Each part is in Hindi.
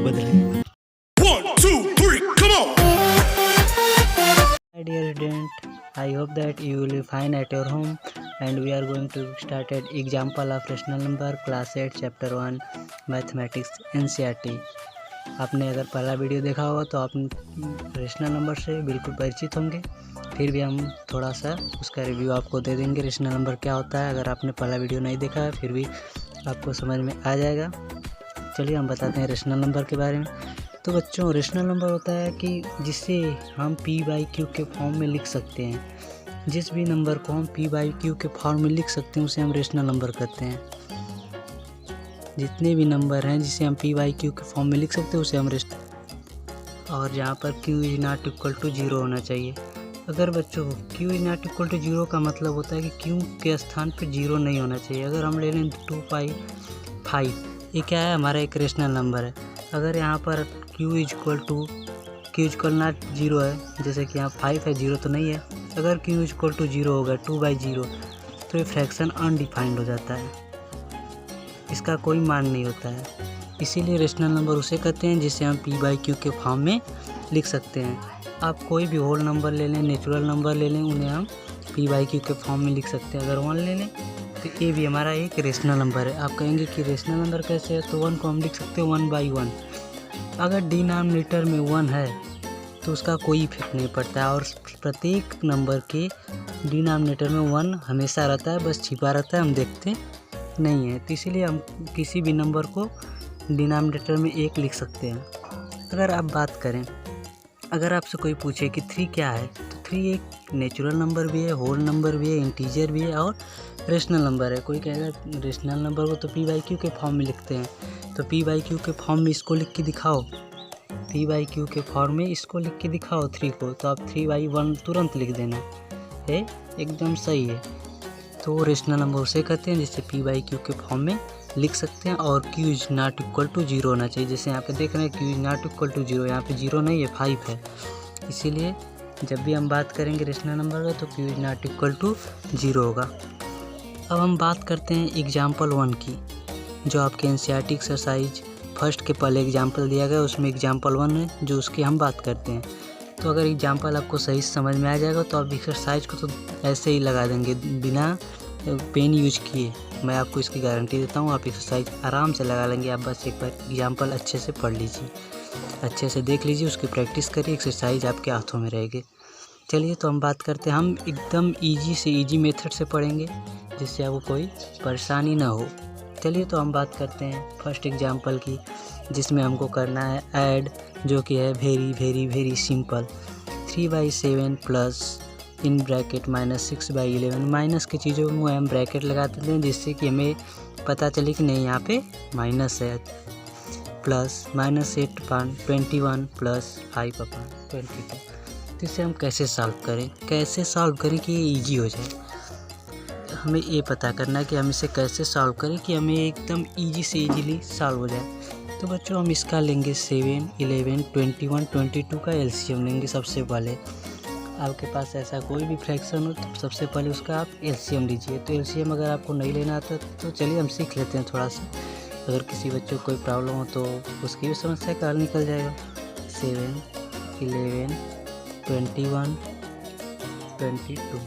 को बदलें। 1 2 3 come on. My dear student, I hope that you will be fine at your home, and we are going to start an example of rational number class 8 chapter 1 mathematics NCERT। आपने अगर पहला वीडियो देखा होगा तो आप रेशनल नंबर से बिल्कुल परिचित होंगे। फिर भी हम थोड़ा सा उसका रिव्यू आपको दे देंगे, रेशनल नंबर क्या होता है। अगर आपने पहला वीडियो नहीं देखा है फिर भी आपको समझ में आ जाएगा। चलिए हम बताते हैं रेशनल नंबर के बारे में। तो बच्चों, रेशनल नंबर होता है कि जिसे हम p/q के फॉर्म में लिख सकते हैं। जिस भी नंबर को हम p/q के फॉर्म में लिख सकते हैं उसे हम रेशनल नंबर कहते हैं। जितने भी नंबर हैं जिसे हम p/q के फॉर्म में लिख सकते हैं उसे हम रेशनल। और यहाँ पर q is not equal to 0 होना चाहिए। अगर बच्चों q is not equal to 0 का मतलब होता है कि q के स्थान पर 0 नहीं होना चाहिए। अगर हम ले लें 2/5, ये क्या है, हमारा एक रेशनल नंबर है। अगर यहाँ पर q इक्वल नॉट 0 है, जैसे कि यहाँ 5 है, 0 तो नहीं है। अगर q इक्वल टू 0 होगा 2/0 तो ये फ्रैक्शन अनडिफाइंड हो जाता है, इसका कोई मान नहीं होता है। इसीलिए रेशनल नंबर उसे कहते हैं जिसे हम p/q के फॉर्म में लिख सकते हैं। आप कोई भी होल नंबर ले लें, नेचुरल नंबर ले लें, उन्हें हम p/q के फॉर्म में लिख सकते हैं। अगर 1 ले लें तो ये भी हमारा एक रेशनल नंबर है। आप कहेंगे कि रेशनल नंबर कैसे है, तो 1 को हम लिख सकते हैं 1/1। अगर डिनोमिनेटर में 1 है तो उसका कोई इफेक्ट नहीं पड़ता है, और प्रत्येक नंबर के डिनोमिनेटर में 1 हमेशा रहता है, बस छिपा रहता है, हम देखते नहीं है। तो इसीलिए हम किसी भी नंबर को डिनोमिनेटर में 1 लिख सकते हैं। अगर आप बात करें, अगर आपसे कोई पूछे कि 3 क्या है, तो 3 एक नेचुरल नंबर भी है, होल नंबर भी है, इंटीजर भी है और रेशनल नंबर है। कोई कहेगा रेशनल नंबर को तो p/q के फॉर्म में लिखते हैं, तो p/q के फॉर्म में इसको लिख के दिखाओ, p/q के फॉर्म में इसको लिख के दिखाओ 3 को, तो आप 3/1 तुरंत लिख देना है, एकदम सही है। तो रेशनल नंबर उसे कहते हैं जिससे p/q के फॉर्म में लिख सकते हैं। और q is not equal to 0 होना चाहिए। जैसे यहाँ पे देख रहे हैं q is not equal to 0, यहाँ पे 0 नहीं है, 5 है। इसीलिए जब भी हम बात करेंगे रेशनल नंबर का तो q is not equal to 0 होगा। अब हम बात करते हैं एग्जाम्पल 1 की, जो आपके NCERT एक्सरसाइज फर्स्ट के पहले एग्जाम्पल दिया गया, उसमें एग्जाम्पल 1 है जो उसकी हम बात करते हैं। तो अगर एग्जाम्पल आपको सही से समझ में आ जाएगा तो आप एक्सरसाइज को तो ऐसे ही लगा देंगे बिना पेन यूज किए। मैं आपको इसकी गारंटी देता हूँ, आप एक्सरसाइज आराम से लगा लेंगे। आप बस एक बार एग्जाम्पल अच्छे से पढ़ लीजिए, अच्छे से देख लीजिए, उसकी प्रैक्टिस करिए, एक्सरसाइज आपके हाथों में रहेगी। चलिए तो हम बात करते हैं, हम एकदम ईजी से ईजी मेथड से पढ़ेंगे जिससे आपको कोई परेशानी ना हो। चलिए तो हम बात करते हैं फर्स्ट एग्जाम्पल की, जिसमें हमको करना है ऐड, जो कि है very very very simple. 3/7 plus in bracket -6/11। Minus की चीज़ों में हम ब्रैकेट लगा देते हैं जिससे कि हमें पता चले कि नहीं यहाँ पे माइनस है। Plus -8/21 plus 5/22। तो इसे हम कैसे सॉल्व करें कि ये ईजी हो जाए। हमें ये पता करना है कि हम इसे कैसे सॉल्व करें कि हमें एकदम ईजी से ईजीली सॉल्व हो जाए। तो बच्चों हम इसका लेंगे 7, 11, 21, 22 का एलसीएम लेंगे सबसे पहले। आपके पास ऐसा कोई भी फ्रैक्शन हो तो सबसे पहले उसका आप एलसीएम लीजिए। तो एलसीएम अगर आपको नहीं लेना आता तो चलिए हम सीख लेते हैं थोड़ा सा। अगर किसी बच्चों को कोई प्रॉब्लम हो तो उसकी भी समस्या का हल निकल जाएगा। 7, 11, 21, 22।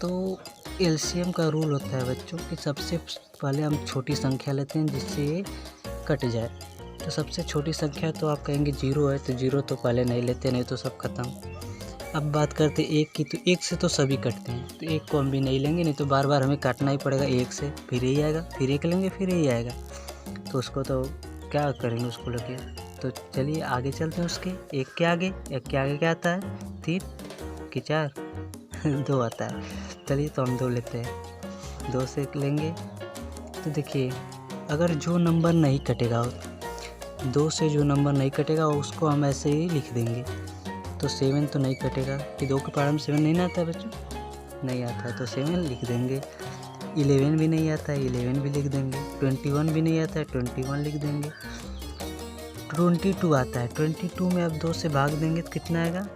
तो एलसीएम का रूल होता है बच्चों कि सबसे पहले हम छोटी संख्या लेते हैं जिससे ये कट जाए। तो सबसे छोटी संख्या तो आप कहेंगे 0 है, तो 0 तो पहले नहीं लेते, नहीं तो सब खत्म। अब बात करते 1 की, तो 1 से तो सभी कटते हैं, तो 1 को हम भी नहीं लेंगे, नहीं तो बार बार हमें काटना ही पड़ेगा 1 से, फिर यही आएगा, फिर 1 लेंगे, फिर यही आएगा। तो उसको तो क्या करेंगे उसको लेके। तो चलिए आगे चलते हैं उसके। 1 के आगे क्या आता है, 3 कि 4 2 आता है। चलिए तो हम 2 लेते हैं, 2 से लेंगे। तो देखिए अगर जो नंबर नहीं कटेगा, 2 से जो नंबर नहीं कटेगा उसको हम ऐसे ही लिख देंगे। तो 7 तो नहीं कटेगा कि 2 के पावर में 7 नहीं आता है बच्चों, नहीं आता है तो 7 लिख देंगे। 11 भी नहीं आता है, 11 भी लिख देंगे। 21 भी नहीं आता है, 21 लिख देंगे। 22 आता है, 22 में अब 2 से भाग देंगे तो कितना आएगा,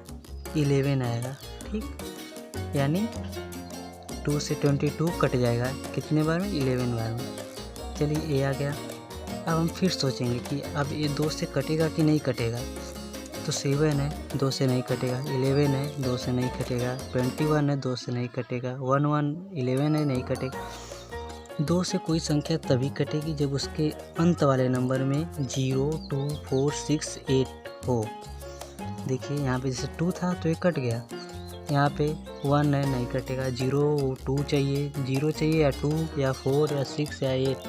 11 आएगा। ठीक, यानी 2 से 22 कट जाएगा कितने बार में, 11 बार में। चलिए ए आ गया। अब हम फिर सोचेंगे कि अब ये 2 से कटेगा कि नहीं कटेगा। तो 7 है, 2 से नहीं कटेगा। 11 है, 2 से नहीं कटेगा। 21 है, 2 से नहीं कटेगा। 11 है, नहीं कटेगा। 2 से कोई संख्या तभी कटेगी जब उसके अंत वाले नंबर में 0, 2, 4, 6, 8 हो। देखिए यहाँ पे जैसे 2 था तो ये कट गया। यहाँ पे 1 है, नहीं कटेगा। 0, 2 चाहिए, 0 चाहिए या 2 या 4 या 6 या 8,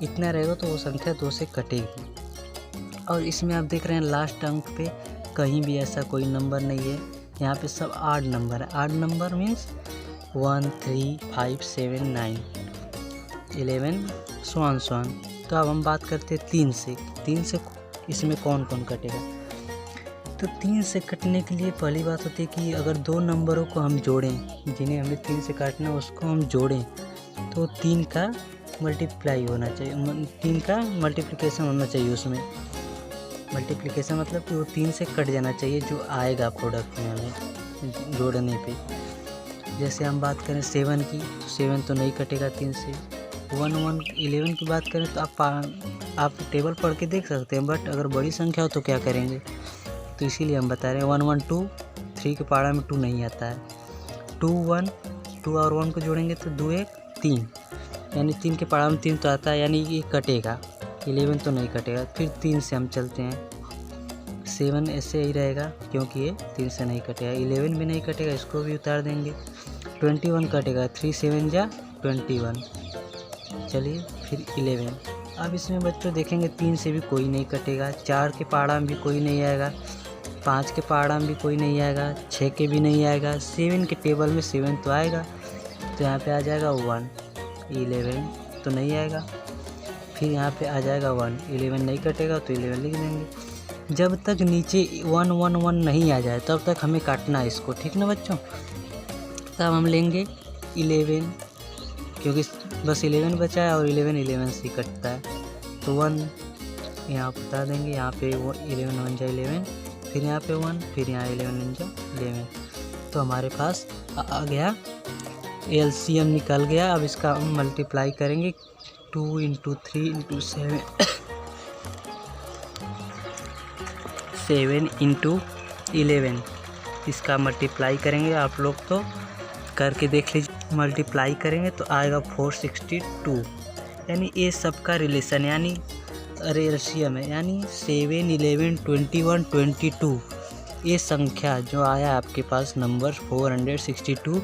इतना रहेगा तो वो संख्या 2 से कटेगी। और इसमें आप देख रहे हैं लास्ट अंक पे कहीं भी ऐसा कोई नंबर नहीं है। यहाँ पे सब आड नंबर है। आड नंबर मीन्स 1, 3, 5, 7, 9, 11 so on। तो अब हम बात करते हैं 3 से। 3 से इसमें कौन कौन कटेगा। तो 3 से कटने के लिए पहली बात होती है कि अगर 2 नंबरों को हम जोड़ें, जिन्हें हमें 3 से काटना है उसको हम जोड़ें, तो 3 का मल्टीप्लाई होना चाहिए, 3 का मल्टीप्लिकेशन होना चाहिए। उसमें मल्टीप्लिकेशन मतलब कि वो 3 से कट जाना चाहिए जो आएगा प्रोडक्ट में हमें जोड़ने पे। जैसे हम बात करें 7 की, तो 7 तो नहीं कटेगा 3 से। 11 की बात करें तो आप टेबल पढ़ के देख सकते हैं, बट अगर बड़ी संख्या हो तो क्या करेंगे, तो इसीलिए हम बता रहे हैं 1, 1, 2, 3 के पहाड़ा में 2 नहीं आता है। 2, 1, 2 और 1 को जोड़ेंगे तो 2, 1, 3, यानी 3 के पहाड़ा में 3 तो आता है, यानी ये कटेगा। 11 तो नहीं कटेगा। फिर 3 से हम चलते हैं। 7 ऐसे ही रहेगा क्योंकि ये 3 से नहीं कटेगा। 11 भी नहीं कटेगा, इसको भी उतार देंगे। 21 कटेगा, 3, 7 जा 21। चलिए फिर 11। अब इसमें बच्चों देखेंगे 3 से भी कोई नहीं कटेगा। 4 के पहाड़ा में भी कोई नहीं आएगा। 5 के पहाड़ा में भी कोई नहीं आएगा। 6 के भी नहीं आएगा। 7 के टेबल में 7 तो आएगा, तो यहाँ पे आ जाएगा 1। 11 तो नहीं आएगा। फिर यहाँ पे आ जाएगा 1। 11 नहीं कटेगा तो 11 लिख देंगे। जब तक नीचे 1, 1, 1 नहीं आ जाए तब तक हमें काटना है इसको, ठीक ना बच्चों। तब हम लेंगे 11, क्योंकि बस 11 बचा है और 11 से कटता है, तो 1 यहाँ बता देंगे। यहाँ पे 11 1 जा 11, फिर यहाँ पे 1, फिर यहाँ 11 1 जा 11। तो हमारे पास आ गया, एलसीएम निकल गया। अब इसका हम मल्टीप्लाई करेंगे 2 × 3 × 7 7 × 11। इसका मल्टीप्लाई करेंगे, आप लोग तो करके देख लीजिए। मल्टीप्लाई करेंगे तो आएगा 462, यानी ये सबका रिलेशन यानी रेशियम है, यानी 7, 11, 21, 22। ये संख्या जो आया आपके पास नंबर 462,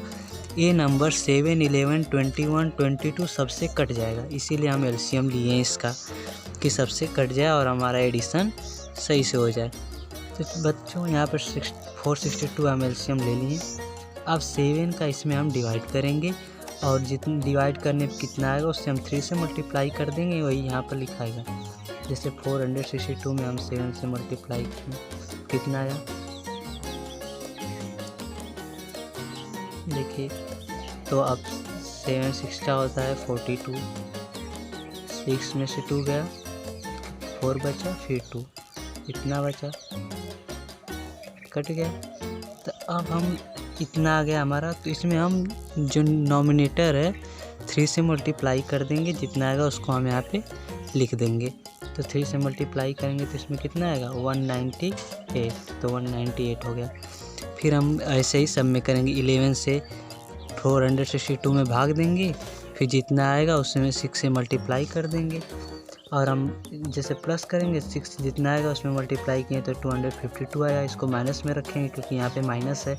ये नंबर 7, 11, 21, 22 सबसे कट जाएगा। इसीलिए हम एलसीएम लिए हैं इसका कि सबसे कट जाए और हमारा एडिशन सही से हो जाए। तो बच्चों यहाँ पर 462 हम एलसीएम ले लिए। अब 7 का इसमें हम डिवाइड करेंगे और जितनी डिवाइड करने पर कितना आएगा उससे हम 3 से मल्टीप्लाई कर देंगे, वही यहाँ पर लिखाएगा। जैसे 462 में हम 7 से मल्टीप्लाई करें, कितना आया देखिए। तो अब 7 6 होता है 42, 6 में से 2 गया, 4 बचा, फिर 2, इतना बचा, कट गया। तो अब हम इतना आ गया हमारा, तो इसमें हम जो नॉमिनेटर है 3 से मल्टीप्लाई कर देंगे, जितना आएगा उसको हम यहाँ पे लिख देंगे। तो 3 से मल्टीप्लाई करेंगे तो इसमें कितना आएगा 198, तो 198 हो गया। फिर हम ऐसे ही सब में करेंगे, 11 से 462 में भाग देंगे, फिर जितना आएगा उसमें 6 से मल्टीप्लाई कर देंगे। और हम जैसे प्लस करेंगे 6 जितना आएगा उसमें मल्टीप्लाई किए तो 252 आया। इसको माइनस में रखेंगे क्योंकि यहाँ पे माइनस है,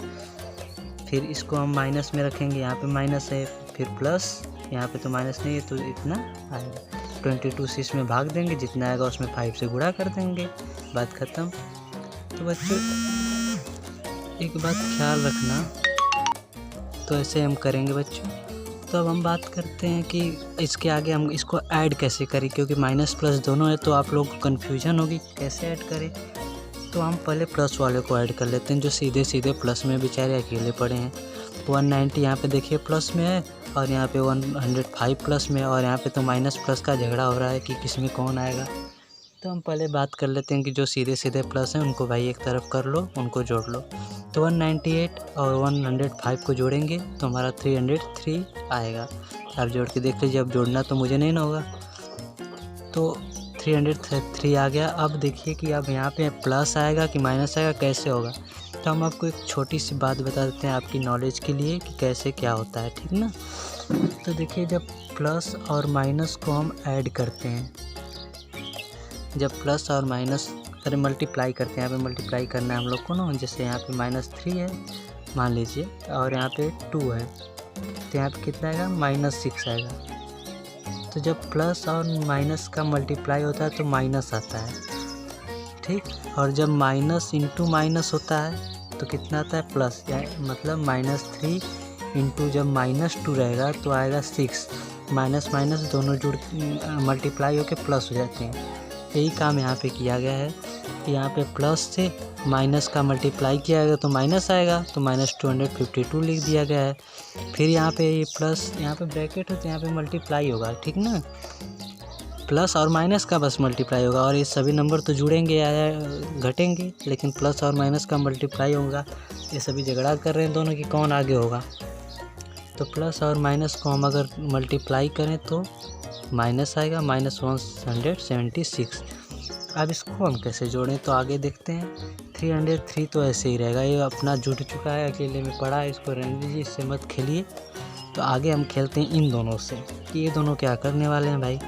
फिर इसको हम माइनस में रखेंगे, यहाँ पे माइनस है, फिर प्लस, यहाँ पे तो माइनस नहीं है तो इतना आएगा। 22 से इसमें भाग देंगे, जितना आएगा उसमें 5 से गुणा कर देंगे, बात ख़त्म। तो बच्चों एक बात ख्याल रखना, तो ऐसे हम करेंगे बच्चों। तो अब हम बात करते हैं कि इसके आगे हम इसको ऐड कैसे करें, क्योंकि माइनस प्लस दोनों है तो आप लोग को कन्फ्यूजन होगी कैसे ऐड करें। तो हम पहले प्लस वाले को ऐड कर लेते हैं, जो सीधे सीधे प्लस में बेचारे अकेले पड़े हैं। 190 यहाँ पे देखिए प्लस में है और यहाँ पे 105 प्लस में, और यहाँ पे तो माइनस प्लस का झगड़ा हो रहा है कि किस में कौन आएगा। तो हम पहले बात कर लेते हैं कि जो सीधे सीधे प्लस हैं उनको भाई एक तरफ कर लो, उनको जोड़ लो। तो 198 और 105 को जोड़ेंगे तो हमारा 303 आएगा। आप जोड़ के देख लीजिए, अब जोड़ना तो मुझे नहीं ना होगा। तो 303 आ गया। अब देखिए कि अब यहाँ पे प्लस आएगा कि माइनस आएगा, कैसे होगा। तो हम आपको एक छोटी सी बात बता देते हैं आपकी नॉलेज के लिए कि कैसे क्या होता है, ठीक ना। तो देखिए जब प्लस और माइनस को हम ऐड करते हैं, जब प्लस और माइनस अरे मल्टीप्लाई करते हैं, यहाँ पे मल्टीप्लाई करना है हम लोग को ना। जैसे यहाँ पे -3 है मान लीजिए और यहाँ पे 2 है, तो यहाँ पे कितना आएगा -6 आएगा। तो जब प्लस और माइनस का मल्टीप्लाई होता है तो माइनस आता है, ठीक। और जब माइनस इंटू माइनस होता है तो कितना आता है प्लस, मतलब -3 इंटू जब -2 रहेगा तो आएगा 6। माइनस माइनस दोनों जुड़ मल्टीप्लाई होकर प्लस हो जाते हैं। यही काम यहाँ पे किया गया है कि यहाँ पे प्लस से माइनस का मल्टीप्लाई किया गया तो माइनस आएगा, तो -252 लिख दिया गया है। फिर यहाँ पे ये प्लस, यहाँ पे ब्रैकेट है तो यहाँ पे मल्टीप्लाई होगा, ठीक ना। प्लस और माइनस का बस मल्टीप्लाई होगा और ये सभी नंबर तो जुड़ेंगे या घटेंगे, लेकिन प्लस और माइनस का मल्टीप्लाई होगा। ये सभी झगड़ा कर रहे हैं दोनों कि कौन आगे होगा। तो प्लस और माइनस को हम अगर मल्टीप्लाई करें तो माइनस आएगा, -176। अब इसको हम कैसे जोड़ें तो आगे देखते हैं। 303 तो ऐसे ही रहेगा, ये अपना जुड़ चुका है, अकेले में पड़ा है, इसको रहने दीजिए, इससे मत खेलिए। तो आगे हम खेलते हैं इन दोनों से कि ये दोनों क्या करने वाले हैं भाई।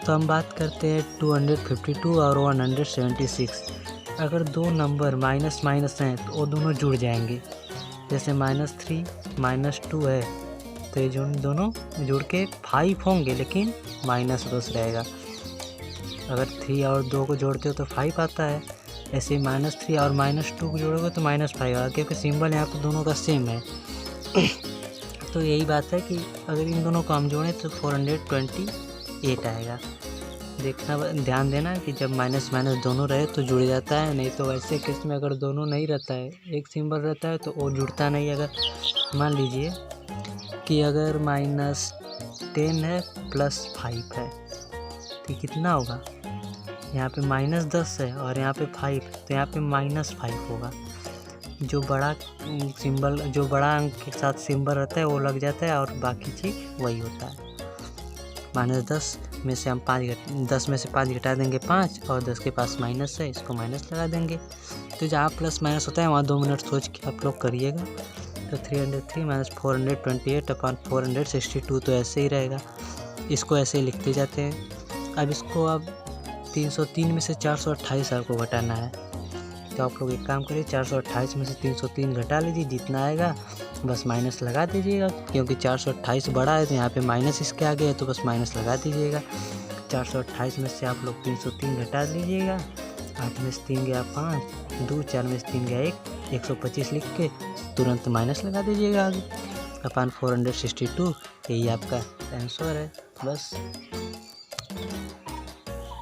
तो हम बात करते हैं 252 और 176। अगर दो नंबर माइनस माइनस हैं तो वो दोनों जुड़ जाएंगे। जैसे -3 -2 है तो ये दोनों जुड़ के 5 होंगे, लेकिन -10 रहेगा। अगर 3 और 2 को जोड़ते हो तो 5 आता है। ऐसे ही -3 और -2 को जोड़ोगे तो -5 आएगा, क्योंकि सिंबल यहाँ पे दोनों का सेम है। तो यही बात है कि अगर इन दोनों को हम जोड़ें तो 428 आएगा। देखना, ध्यान देना कि जब माइनस माइनस दोनों रहे तो जुड़ जाता है, नहीं तो वैसे केस में अगर दोनों नहीं रहता है, एक सिंबल रहता है तो वो जुड़ता नहीं। अगर मान लीजिए कि अगर -10 है +5 है तो कितना होगा, यहाँ पे -10 है और यहाँ पे 5, तो यहाँ पे -5 होगा। जो बड़ा सिंबल, जो बड़ा अंक के साथ सिंबल रहता है वो लग जाता है और बाकी चीज़ वही होता है। -10 में से हम 10 में से 5 घटा देंगे 5, और 10 के पास माइनस है, इसको माइनस लगा देंगे। तो जहाँ प्लस माइनस होता है वहाँ 2 मिनट सोच के आप लोग करिएगा। तो 303 - 428/462 तो ऐसे ही रहेगा। इसको ऐसे ही लिखते जाते हैं। अब इसको अब 303 में से 428 आपको घटाना है। तो आप लोग एक काम करिए, 428 में से 303 घटा लीजिए, जितना आएगा बस माइनस लगा दीजिएगा, क्योंकि 428 बड़ा है तो यहाँ पे माइनस इसके आगे है तो बस माइनस लगा दीजिएगा। 428 में से आप लोग 303 घटा दीजिएगा। 8 में से 3 गया 5, 2, 4 में से 3 गया 1, 125 लिख के तुरंत माइनस लगा दीजिएगा आगे अपन 462। यही आपका आंसर है। बस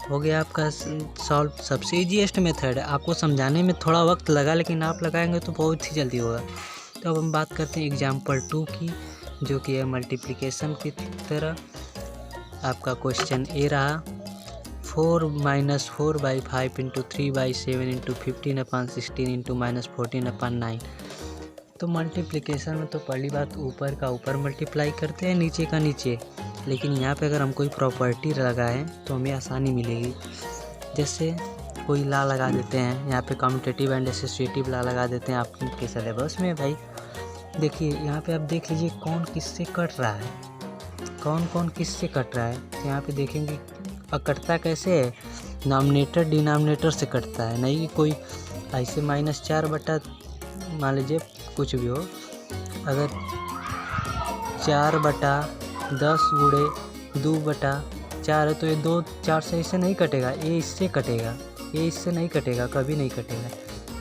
हो गया आपका सॉल्व। सबसे ईजीएस्ट मेथड है, आपको समझाने में थोड़ा वक्त लगा, लेकिन आप लगाएंगे तो बहुत ही जल्दी होगा। तो अब हम बात करते हैं एग्जाम्पल 2 की, जो कि है मल्टीप्लिकेशन की तरह। आपका क्वेश्चन ए रहा 4 - 4/5 × 3/7 × 15/16 × -14/9। तो मल्टीप्लिकेशन में तो पहली बात ऊपर का ऊपर मल्टीप्लाई करते हैं, नीचे का नीचे। लेकिन यहाँ पे अगर हम कोई प्रॉपर्टी लगाएं तो हमें आसानी मिलेगी। जैसे कोई ला लगा देते हैं, यहाँ पे कम्यूटेटिव एंड एसोसिएटिव ला लगा देते हैं आपके सिलेबस में भाई। देखिए यहाँ पे आप देख लीजिए कौन किससे कट रहा है, कौन कौन किससे कट रहा है। तो यहाँ पे देखेंगे कटता कैसे है, नॉमिनेटर डिनोमिनेटर से कटता है, नहीं कि कोई ऐसे -4 बटा मान लीजिए कुछ भी हो। अगर 4/10 × 2/4 है तो ये 2 4 से इससे नहीं कटेगा, ये इससे कटेगा, ये इससे नहीं कटेगा, कभी नहीं कटेगा।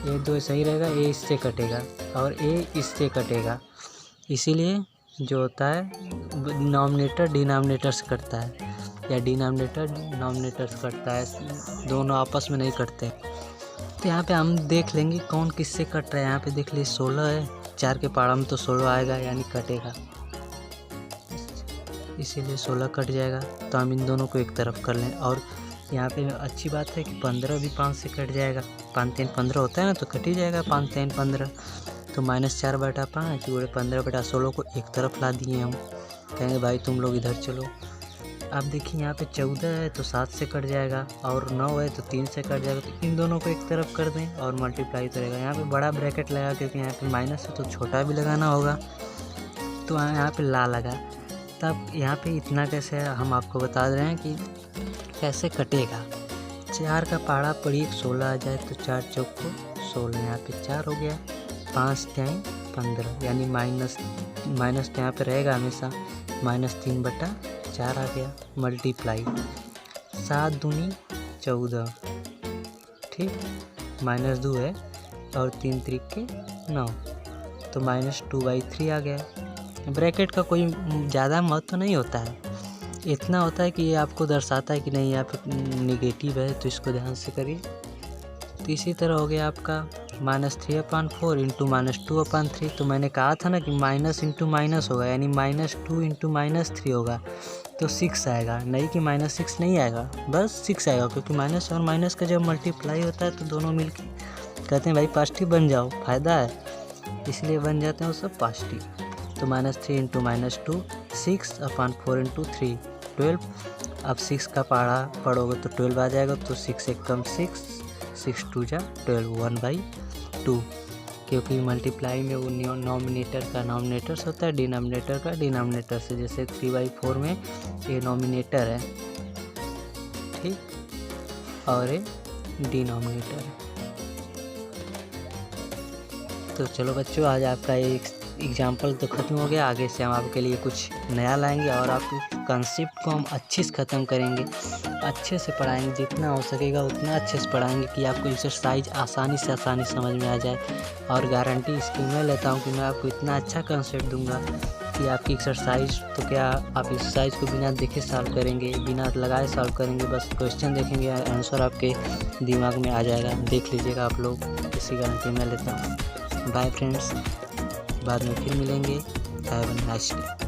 ये 2 सही रहेगा, ये इससे कटेगा और ये इससे कटेगा। इसीलिए जो होता है डिनोमिनेटर डिनोमिनेटर से कटता है, या डिनोमिनेटर डिनोमिनेटर से कटता है, दोनों आपस में नहीं कटते। तो यहाँ पे हम देख लेंगे कौन किससे कट रहा है। यहाँ पे देख लीजिए 16 है, 4 के पाड़ा में तो 16 आएगा, यानी कटेगा, इसीलिए 16 कट जाएगा। तो हम इन दोनों को एक तरफ कर लें। और यहाँ पे अच्छी बात है कि 15 भी 5 से कट जाएगा, 5 3 15 होता है ना, तो कट ही जाएगा 5 3 15। तो -4/5 × 15/16 को एक तरफ ला दिए हम। कहेंगे भाई तुम लोग इधर चलो, आप देखिए यहाँ पे 14 है तो 7 से कट जाएगा, और 9 है तो 3 से कट जाएगा। तो इन दोनों को एक तरफ कर दें और मल्टीप्लाई तो रहेगा। यहाँ पे बड़ा ब्रैकेट लगा क्योंकि यहाँ पे माइनस है तो छोटा भी लगाना होगा, तो यहाँ पे ला लगा। तब यहाँ पे इतना कैसे है हम आपको बता रहे हैं कि कैसे कटेगा। 4 का पहाड़ा पड़ी 16 आ जाए तो 4 चौक को 16, यहाँ पे 4 हो गया, 5 टाइम 15, यानी माइनस तो यहाँ पे रहेगा हमेशा, -3/4 आ गया। मल्टीप्लाई 7 दूनी 14, ठीक, -2 है और 3 त्रिक 9, तो -2/3 आ गया। ब्रैकेट का कोई ज़्यादा महत्व नहीं होता है, इतना होता है कि ये आपको दर्शाता है कि नहीं यहाँ पे निगेटिव है, तो इसको ध्यान से करिए। तो इसी तरह हो गया आपका -3/4 इंटू -2/3। तो मैंने कहा था ना कि माइनस इंटू माइनस होगा, यानी -2 इंटू -3 होगा तो 6 आएगा, नहीं कि -6 नहीं आएगा, बस 6 आएगा, क्योंकि माइनस और माइनस का जब मल्टीप्लाई होता है तो दोनों मिलके कहते हैं भाई पॉजिटिव बन जाओ, फ़ायदा है, इसलिए बन जाते हैं वो सब पॉजिटिव। तो -3 इंटू -2 6/4 इंटू 3 12। अब 6 का पहाड़ा पढ़ोगे तो 12 आ जाएगा, तो 6 एक कम 6, 6 2 जा 12, 1/2, क्योंकि मल्टीप्लाई में वो नॉमिनेटर का नॉमिनेटर से होता है, डिनोमिनेटर का डिनोमिनेटर से। जैसे 3/4 में ये नॉमिनेटर है, ठीक, और ये डिनोमिनेटर है। तो चलो बच्चों, आज आपका एक एग्जाम्पल तो ख़त्म हो गया। आगे से हम आपके लिए कुछ नया लाएंगे और आपके कंसेप्ट को हम अच्छे से ख़त्म करेंगे, अच्छे से पढ़ाएंगे, जितना हो सकेगा उतना अच्छे से पढ़ाएंगे कि आपको एक्सरसाइज आसानी से समझ में आ जाए। और गारंटी इसकी मैं लेता हूँ कि मैं आपको इतना अच्छा कंसेप्ट दूंगा कि आपकी एक्सरसाइज तो क्या, आप एक्सरसाइज को बिना देखे सॉल्व करेंगे, बिना लगाए सॉल्व करेंगे, बस क्वेश्चन देखेंगे, आंसर आपके दिमाग में आ जाएगा। देख लीजिएगा आप लोग, इसी गारंटी मैं लेता हूँ। बाय फ्रेंड्स, बाद में फिर मिलेंगे। Have a nice day.